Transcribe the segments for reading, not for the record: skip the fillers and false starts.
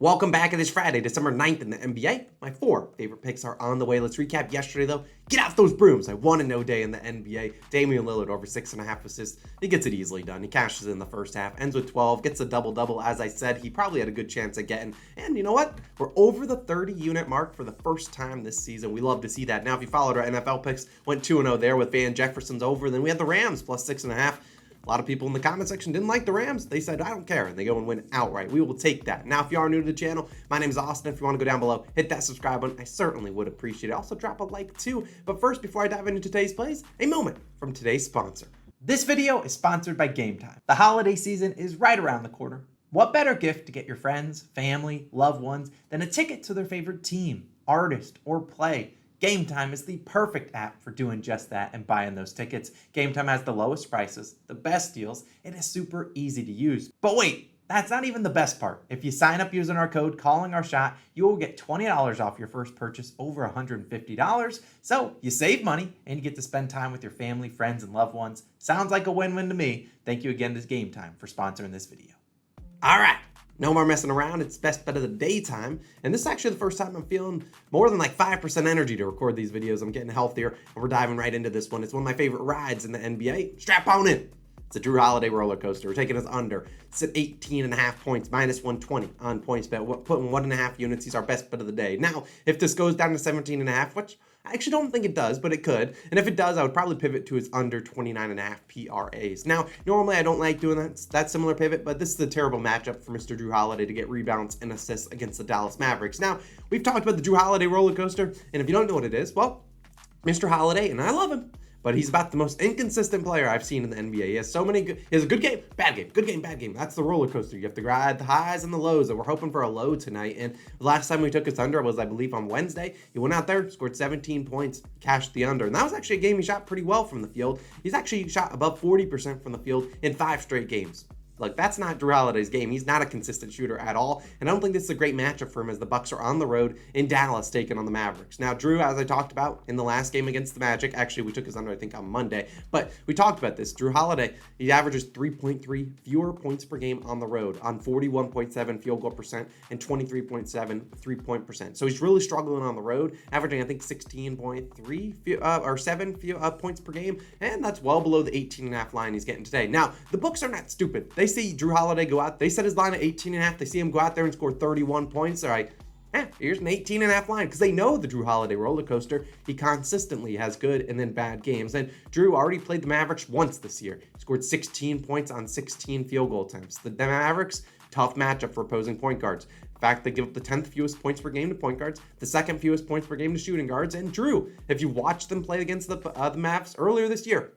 Welcome back to this Friday, December 9th in the NBA. My 4 favorite picks are on the way. Let's recap yesterday, though. Get off those brooms. I won a no day in the NBA. Damian Lillard over 6.5 assists. He gets it easily done. He cashes in the first half, ends with 12, gets a double-double. As I said, he probably had a good chance at getting. And you know what? We're over the 30-unit mark for the first time this season. We love to see that. Now, if you followed our NFL picks, went 2-0 there with Van Jefferson's over. Then we had the Rams plus 6.5. A lot of people in the comment section didn't like the Rams. They said, I don't care, and they go and win outright. We will take that. Now, if you are new to the channel, my name is Austin. If you want to go down below, hit that subscribe button. I certainly would appreciate it. Also, drop a like, too. But first, before I dive into today's plays, a moment from today's sponsor. This video is sponsored by Gametime. The holiday season is right around the corner. What better gift to get your friends, family, loved ones than a ticket to their favorite team, artist, or play? Gametime is the perfect app for doing just that and buying those tickets. Gametime has the lowest prices, the best deals, and is super easy to use. But wait, that's not even the best part. If you sign up using our code CALLINGOURSHOT, you will get $20 off your first purchase over $150. So you save money and you get to spend time with your family, friends, and loved ones. Sounds like a win-win to me. Thank you again to Gametime for sponsoring this video. All right. No more messing around. It's best bet of the daytime. And this is actually the first time I'm feeling more than like 5% energy to record these videos. I'm getting healthier, and we're diving right into this one. It's one of my favorite rides in the NBA. Strap on in. It's a Jrue Holiday roller coaster. We're taking us under. It's at 18.5 points, minus 120 on points bet. We're putting 1.5 units. He's our best bet of the day. Now, if this goes down to 17.5, which I actually don't think it does, but it could. And if it does, I would probably pivot to his under 29.5 PRAs. Now, normally I don't like doing that similar pivot, but this is a terrible matchup for Mr. Jrue Holiday to get rebounds and assists against the Dallas Mavericks. Now, we've talked about the Jrue Holiday roller coaster, and if you don't know what it is, well, Mr. Holiday, and I love him, but he's about the most inconsistent player I've seen in the NBA. He has so many good, he has a good game, bad game, good game, bad game. That's the roller coaster. You have to ride the highs and the lows, and we're hoping for a low tonight. And the last time we took his under was, I believe, on Wednesday. He went out there, scored 17 points, cashed the under. And that was actually a game he shot pretty well from the field. He's actually shot above 40% from the field in 5 straight games. Like, that's not Jrue Holiday's game. He's not a consistent shooter at all, and I don't think this is a great matchup for him as the Bucks are on the road in Dallas taking on the Mavericks. Now, Jrue, as I talked about in the last game against the Magic, actually, we took his under, I think, on Monday, but we talked about this. Jrue Holiday, he averages 3.3 fewer points per game on the road, on 41.7 field goal percent and 23.7 three-point percent. So he's really struggling on the road, averaging, I think, 16.3 or 7 points per game, and that's well below the 18.5 line he's getting today. Now, the books are not stupid. They see Jrue Holiday go out. They set his line at 18.5. They see him go out there and score 31 points. They're like, here's an 18.5 line, because they know the Jrue Holiday roller coaster. He consistently has good and then bad games. And Jrue already played the Mavericks once this year. He scored 16 points on 16 field goal attempts. The Mavericks, tough matchup for opposing point guards. In fact, they give up the 10th fewest points per game to point guards, the 2nd fewest points per game to shooting guards. And Jrue, if you watched them play against the Mavs earlier this year,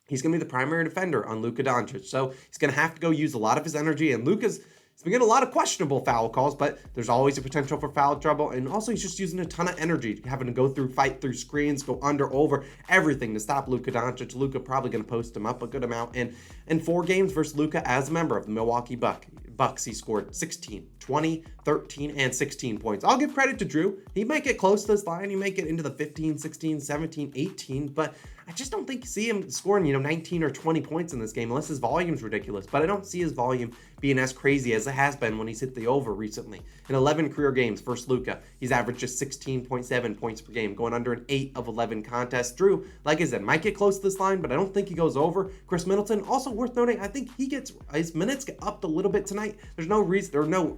he's going to be the primary defender on Luka Doncic. So he's going to have to go use a lot of his energy. And Luka's been getting a lot of questionable foul calls, but there's always a potential for foul trouble. And also, he's just using a ton of energy, having to go fight through screens, go under, over, everything to stop Luka Doncic. Luka probably going to post him up a good amount. And in 4 games versus Luka as a member of the Milwaukee Bucks, he scored 16, 20, 13, and 16 points. I'll give credit to Jrue. He might get close to this line. He might get into the 15, 16, 17, 18, but I just don't think you see him scoring, 19 or 20 points in this game unless his volume's ridiculous. But I don't see his volume being as crazy as it has been when he's hit the over recently. In 11 career games versus Luka, he's averaged just 16.7 points per game, going under an 8 of 11 contests. Jrue, like I said, might get close to this line, but I don't think he goes over. Chris Middleton, also worth noting, I think his minutes get upped a little bit tonight. There's no reason, there's no,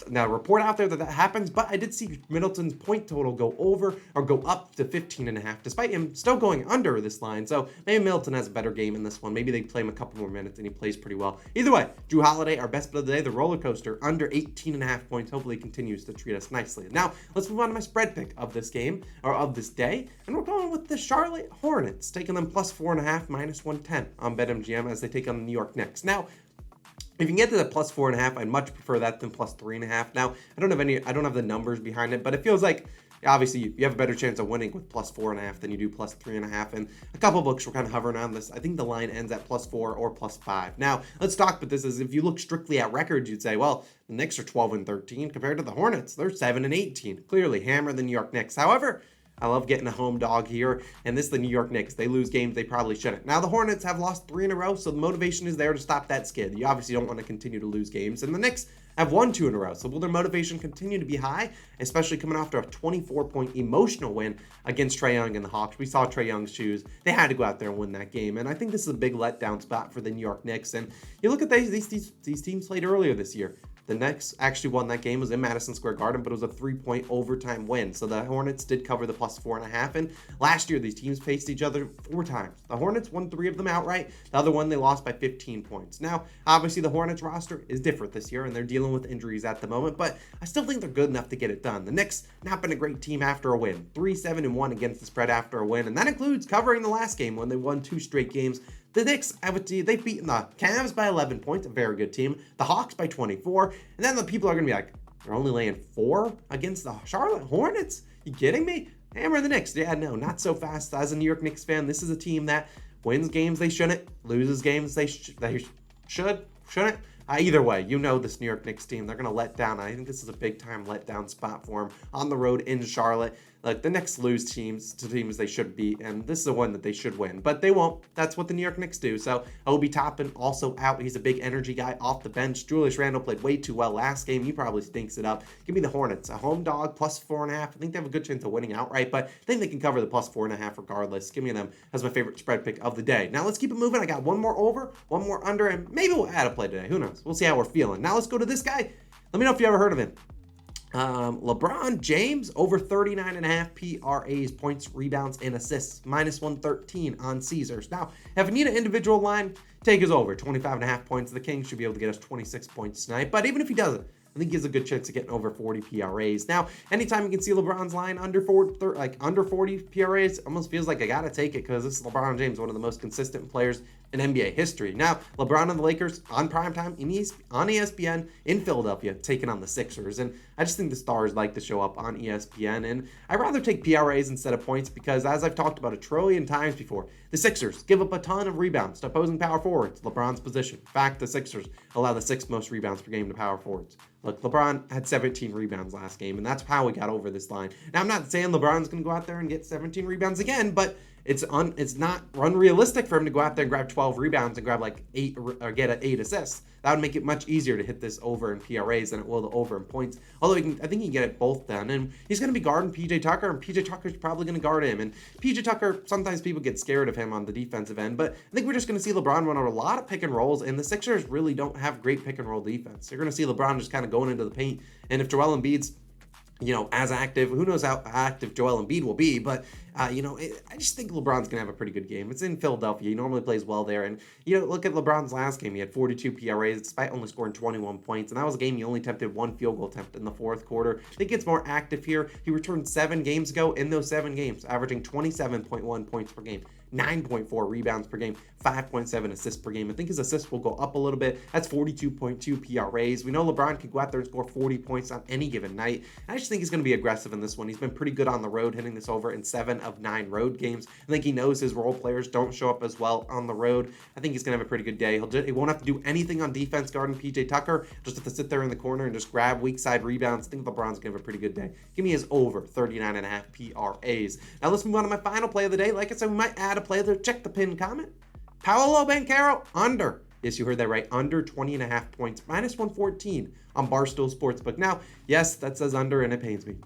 now report out there that happens, but I did see Middleton's point total go over or go up to 15.5, despite him still going under this line. So maybe Middleton has a better game in this one. Maybe they play him a couple more minutes and he plays pretty well. Either way, Jrue Holiday, our best bet of the day, the roller coaster, under 18.5 points. Hopefully continues to treat us nicely. Now, let's move on to my spread pick of this game, or of this day, and we're going with the Charlotte Hornets, taking them plus 4.5, minus 110 on BetMGM as they take on the New York Knicks. Now, if you can get to the plus 4.5, I'd much prefer that than plus 3.5. Now, I don't have the numbers behind it, but it feels like obviously you have a better chance of winning with plus 4.5 than you do plus 3.5. And a couple books were kind of hovering on this. I think the line ends at plus 4 or plus 5. Now, let's talk about this as if you look strictly at records, you'd say, well, the Knicks are 12-13 compared to the Hornets. They're 7-18. Clearly hammer the New York Knicks. However, I love getting a home dog here, and this is the New York Knicks. They lose games they probably shouldn't. Now, the Hornets have lost 3 in a row, so the motivation is there to stop that skid. You obviously don't want to continue to lose games, and the Knicks, have won 2 in a row. So will their motivation continue to be high, especially coming after a 24-point emotional win against Trae Young and the Hawks? We saw Trae Young's shoes. They had to go out there and win that game. And I think this is a big letdown spot for the New York Knicks. And you look at these teams played earlier this year. The Knicks actually won that game. It was in Madison Square Garden, but it was a 3-point overtime win. So the Hornets did cover the plus 4.5. And last year, these teams faced each other 4 times. The Hornets won 3 of them outright. The other one, they lost by 15 points. Now, obviously, the Hornets roster is different this year, and they're dealing with injuries at the moment, but I still think they're good enough to get it done. The Knicks not been a great team after a win. 3-7-1 against the spread after a win, and that includes covering the last game when they won 2 straight games. The Knicks, they've beaten the Cavs by 11 points, a very good team. The Hawks by 24. And then the people are going to be like, they're only laying 4 against the Charlotte Hornets? You kidding me? Hammer the Knicks. Yeah, no, not so fast. As a New York Knicks fan, this is a team that wins games they shouldn't, loses games they shouldn't. Either way, you know this New York Knicks team, they're going to let down. I think this is a big-time letdown spot for them on the road in Charlotte. Like, the Knicks lose teams to teams they should beat, and this is the one that they should win. But they won't. That's what the New York Knicks do. So, Obi Toppin also out. He's a big energy guy off the bench. Julius Randle played way too well last game. He probably stinks it up. Give me the Hornets. A home dog, plus 4.5. I think they have a good chance of winning outright, but I think they can cover the plus 4.5 regardless. Give me them as my favorite spread pick of the day. Now, let's keep it moving. I got one more over, one more under, and maybe we'll add a play today. Who knows? We'll see how we're feeling. Now, let's go to this guy. Let me know if you ever heard of him. LeBron James over 39.5 PRAs, points, rebounds, and assists, minus 113 on Caesars. Now, if you need an individual line, take his over 25.5 points. The Kings should be able to get us 26 points tonight. But even if he doesn't, I think he has a good chance of getting over 40 PRAs. Now, anytime you can see LeBron's line under 40 PRAs, almost feels like I gotta take it because this is LeBron James, one of the most consistent players in NBA history. Now, LeBron and the Lakers on primetime on ESPN in Philadelphia, taking on the Sixers. And I just think the stars like to show up on ESPN. And I'd rather take PRAs instead of points because, as I've talked about 1 trillion times before, the Sixers give up a ton of rebounds to opposing power forwards, LeBron's position. In fact, the Sixers allow the 6th most rebounds per game to power forwards. Look, LeBron had 17 rebounds last game, and that's how we got over this line. Now, I'm not saying LeBron's going to go out there and get 17 rebounds again, but it's not unrealistic for him to go out there and grab 12 rebounds and grab like 8 or get 8 assists. That would make it much easier to hit this over in PRAs than it will the over in points. Although I think he can get it both done. And he's going to be guarding PJ Tucker, and PJ Tucker's probably going to guard him. And PJ Tucker, sometimes people get scared of him on the defensive end, but I think we're just going to see LeBron run a lot of pick and rolls, and the Sixers really don't have great pick and roll defense. You're going to see LeBron just kind of going into the paint, and if Joel Embiid's as active. Who knows how active Joel Embiid will be, but, I just think LeBron's going to have a pretty good game. It's in Philadelphia. He normally plays well there. And, look at LeBron's last game. He had 42 PRAs despite only scoring 21 points. And that was a game he only attempted 1 field goal attempt in the 4th quarter. I think it's more active here. He returned 7 games ago in those 7 games, averaging 27.1 points per game, 9.4 rebounds per game, 5.7 assists per game. I think his assists will go up a little bit. That's 42.2 PRAs. We know LeBron can go out there and score 40 points on any given night. I just think he's going to be aggressive in this one. He's been pretty good on the road, hitting this over in 7 of 9 road games. I think he knows his role players don't show up as well on the road. I think he's going to have a pretty good day. He won't have to do anything on defense guarding PJ Tucker. Just have to sit there in the corner and just grab weak side rebounds. I think LeBron's going to have a pretty good day. Give me his over 39.5 PRAs. Now let's move on to my final play of the day. Like I said, we might add a play there. Check the pinned comment. Paolo Banchero under. Yes, you heard that right. Under 20.5 points. Minus 114 on Barstool Sportsbook. Now, yes, that says under, and it pains me.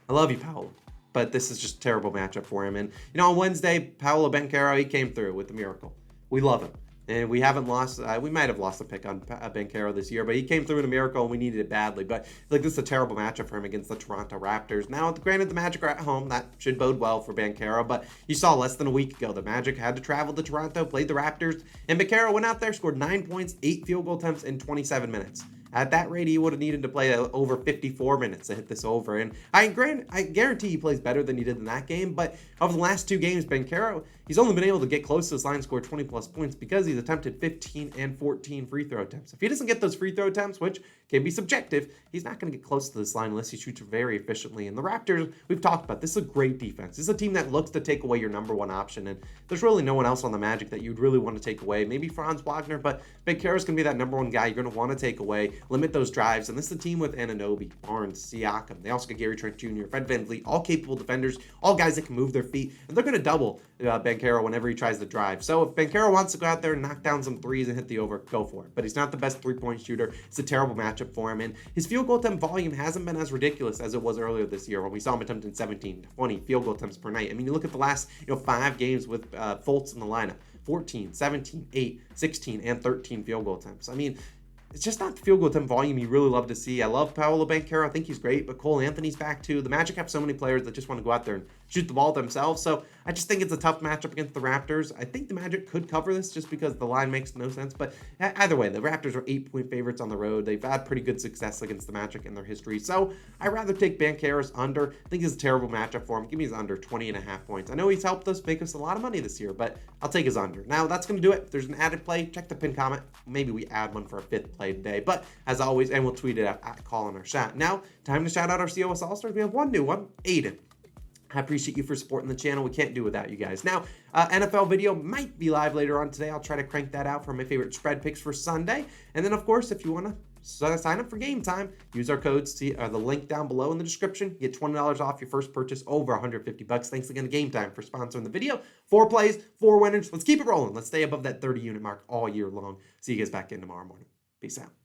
I love you, Paolo, but this is just a terrible matchup for him. And, on Wednesday, Paolo Banchero, he came through with the miracle. We love him. And we haven't lost, we might have lost a pick on Banchero this year, but he came through in a miracle and we needed it badly. But this is a terrible matchup for him against the Toronto Raptors. Now, granted, the Magic are at home. That should bode well for Banchero, but you saw less than a week ago, the Magic had to travel to Toronto, played the Raptors, and Banchero went out there, scored 9 points, 8 field goal attempts in 27 minutes. At that rate, he would have needed to play over 54 minutes to hit this over. And I guarantee he plays better than he did in that game. But over the last 2 games, Banchero, he's only been able to get close to this line, score 20-plus points because he's attempted 15 and 14 free throw attempts. If he doesn't get those free throw attempts, which can be subjective, he's not going to get close to this line unless he shoots very efficiently. And the Raptors, we've talked about, this is a great defense. This is a team that looks to take away your number 1 option. And there's really no one else on the Magic that you'd really want to take away. Maybe Franz Wagner, but Banchero's going to be that number 1 guy you're going to want to take away. limit those drives. And this is a team with Anunoby, Barnes, Siakam. They also got Gary Trent Jr., Fred VanVleet, all capable defenders, all guys that can move their feet. And they're going to double Banchero whenever he tries to drive. So if Banchero wants to go out there and knock down some threes and hit the over, go for it. But he's not the best three-point shooter. It's a terrible matchup for him. And his field goal attempt volume hasn't been as ridiculous as it was earlier this year when we saw him attempting 17, 20 field goal attempts per night. I mean, you look at the last 5 games with Fultz in the lineup. 14, 17, 8, 16, and 13 field goal attempts. I mean, it's just not the field goal attempt volume you really love to see. I love Paolo Banchero. I think he's great, but Cole Anthony's back too. The Magic have so many players that just want to go out there and shoot the ball themselves. So I just think it's a tough matchup against the Raptors. I think the Magic could cover this just because the line makes no sense. But either way, the Raptors are 8-point favorites on the road. They've had pretty good success against the Magic in their history. So I'd rather take Banchero's under. I think it's a terrible matchup for him. Give me his under 20.5 points. I know he's helped us make us a lot of money this year, but I'll take his under. Now that's going to do it. If there's an added play, check the pinned comment. Maybe we add one for a 5th play today. But as always, and we'll tweet it at Calling Our Shot. Now, time to shout out our COS All-Stars. We have one new one, Aiden. I appreciate you for supporting the channel. We can't do without you guys. Now, NFL video might be live later on today. I'll try to crank that out for my favorite spread picks for Sunday. And then, of course, if you want to sign up for Game Time, use our codes. See the link down below in the description. Get $20 off your first purchase over $150. Thanks again to Game Time for sponsoring the video. 4 plays, 4 winners. Let's keep it rolling. Let's stay above that 30 unit mark all year long. See you guys back in tomorrow morning. Peace out.